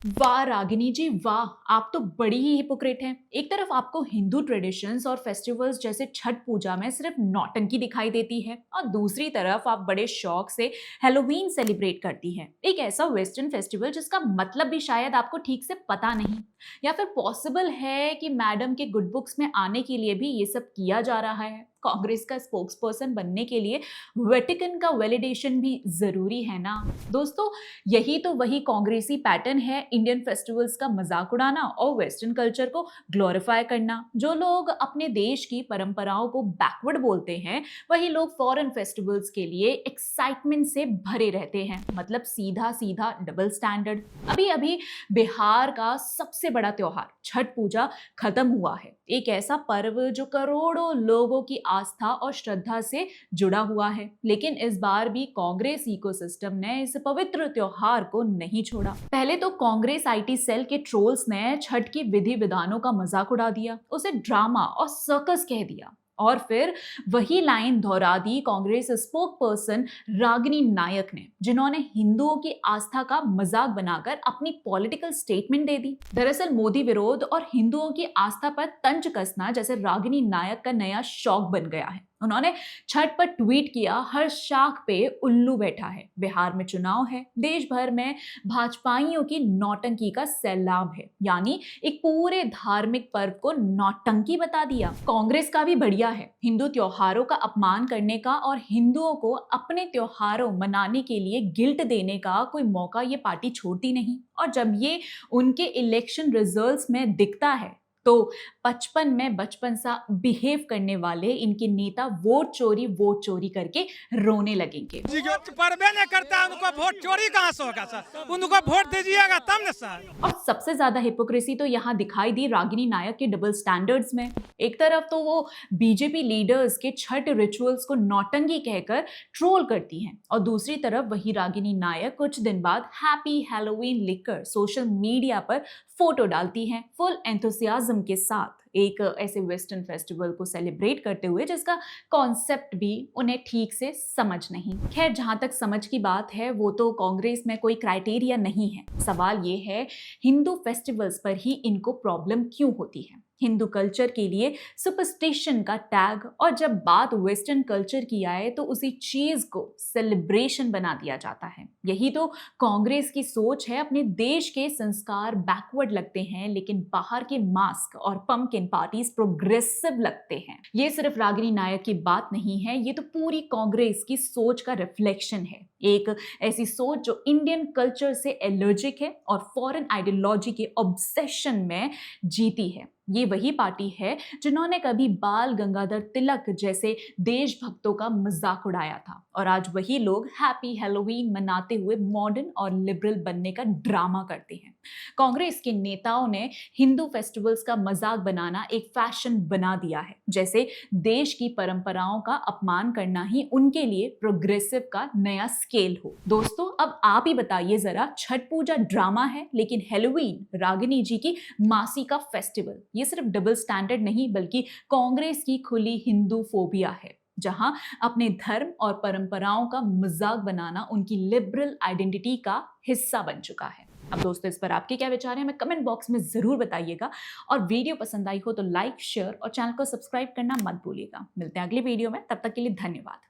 वाह रागिनी जी वाह, आप तो बड़ी ही हिपोक्रेट हैं। एक तरफ आपको हिंदू ट्रेडिशंस और फेस्टिवल्स जैसे छठ पूजा में सिर्फ नौटंकी दिखाई देती है और दूसरी तरफ आप बड़े शौक से हैलोवीन सेलिब्रेट करती हैं। एक ऐसा वेस्टर्न फेस्टिवल जिसका मतलब भी शायद आपको ठीक से पता नहीं, या फिर पॉसिबल है कि मैडम के गुड बुक्स में आने के लिए भी ये सब किया जा रहा है। कांग्रेस का स्पोक्सपर्सन बनने के लिए वेटिकन का वैलिडेशन भी जरूरी है ना दोस्तों। यही तो वही कांग्रेसी पैटर्न है, इंडियन फेस्टिवल्स का मजाक उड़ाना और वेस्टर्न कल्चर को ग्लोरीफाई करना। जो लोग अपने देश की परंपराओं को बैकवर्ड बोलते हैं, वही लोग फॉरेन फेस्टिवल्स के लिए एक्साइटमेंट से भरे रहते हैं। मतलब सीधा सीधा डबल स्टैंडर्ड। अभी अभी बिहार का सबसे बड़ा त्योहार छठ पूजा खत्म हुआ है। एक ऐसा पर्व जो करोड़ों लोगों की आस्था और श्रद्धा से जुड़ा हुआ है, लेकिन इस बार भी कांग्रेस इकोसिस्टम ने इस पवित्र त्योहार को नहीं छोड़ा। पहले तो कांग्रेस आईटी सेल के ट्रोल्स ने छठ की विधि विधानों का मजाक उड़ा दिया, उसे ड्रामा और सर्कस कह दिया, और फिर वही लाइन दोहरा दी कांग्रेस स्पोक पर्सन रागिनी नायक ने, जिन्होंने हिंदुओं की आस्था का मजाक बनाकर अपनी पॉलिटिकल स्टेटमेंट दे दी। दरअसल मोदी विरोध और हिंदुओं की आस्था पर तंज कसना जैसे रागिनी नायक का नया शौक बन गया है। उन्होंने छठ पर ट्वीट किया, हर शाख पे उल्लू बैठा है, बिहार में चुनाव है, देश भर में भाजपाइयों की नौटंकी का सैलाब है, यानी एक पूरे धार्मिक पर्व को नौटंकी बता दिया। कांग्रेस का भी बढ़िया है, हिंदू त्योहारों का अपमान करने का और हिंदुओं को अपने त्योहारों मनाने के लिए गिल्ट देने का कोई मौका ये पार्टी छोड़ती नहीं। और जब ये उनके इलेक्शन रिजल्ट्स में दिखता है तो 55 में बचपन सा बिहेव करने वाले इनके नेता वोट चोरी करके रोने लगेंगे। जो परबे नहीं करता उनको वोट चोरी कहां से होगा सर? उनको वोट दीजिएगा तब ना सर। और सबसे ज्यादा हिपोक्रेसी तो यहाँ दिखाई दी रागिनी नायक के डबल स्टैंडर्ड्स में। एक तरफ तो वो बीजेपी लीडर्स के छठ रिचुअल्स को नौटंकी कहकर ट्रोल करती हैं, और दूसरी तरफ वही रागिनी नायक कुछ दिन बाद हैप्पी हैलोवीन लिखकर सोशल मीडिया पर फोटो डालती हैं फुल एंथुसियाज्म के साथ, एक ऐसे वेस्टर्न फेस्टिवल को सेलिब्रेट करते हुए जिसका कॉन्सेप्ट भी उन्हें ठीक से समझ नहीं। खैर, जहां तक समझ की बात है वो तो कांग्रेस में कोई क्राइटेरिया नहीं है। सवाल ये है, हिंदू फेस्टिवल्स पर ही इनको प्रॉब्लम क्यों होती है? हिंदू कल्चर के लिए सुपरस्टिशन का टैग, और जब बात वेस्टर्न कल्चर की आए तो उसी चीज को सेलिब्रेशन बना दिया जाता है। यही तो कांग्रेस की सोच है। अपने देश के संस्कार बैकवर्ड लगते हैं, लेकिन बाहर के मास्क और पंपकिन पार्टीज प्रोग्रेसिव लगते हैं। ये सिर्फ रागिनी नायक की बात नहीं है, ये तो पूरी कांग्रेस की सोच का रिफ्लेक्शन है। एक ऐसी सोच जो इंडियन कल्चर से एलर्जिक है और फॉरेन आइडियोलॉजी के ऑब्सेशन में जीती है। ये वही पार्टी है जिन्होंने कभी बाल गंगाधर तिलक जैसे देशभक्तों का मजाक उड़ाया था, और आज वही लोग हैप्पी हैलोवीन मनाते हुए मॉडर्न और लिबरल बनने का ड्रामा करते हैं। कांग्रेस के नेताओं ने हिंदू फेस्टिवल्स का मजाक बनाना एक फैशन बना दिया है, जैसे देश की परंपराओं का अपमान करना ही उनके लिए प्रोग्रेसिव का नया स्केल हो। दोस्तों, अब आप ही बताइए जरा, छठ पूजा ड्रामा है, लेकिन हैलोवीन रागिनी जी की मासी का फेस्टिवल, ये सिर्फ डबल स्टैंडर्ड नहीं बल्कि कांग्रेस की खुली हिंदू फोबिया है, जहां अपने धर्म और परंपराओं का मजाक बनाना उनकी लिबरल आइडेंटिटी का हिस्सा बन चुका है। अब दोस्तों, इस पर आपके क्या विचार हैं, हमें कमेंट बॉक्स में जरूर बताइएगा, और वीडियो पसंद आई हो तो लाइक, शेयर और चैनल को सब्सक्राइब करना मत भूलिएगा। मिलते हैं अगली वीडियो में, तब तक के लिए धन्यवाद।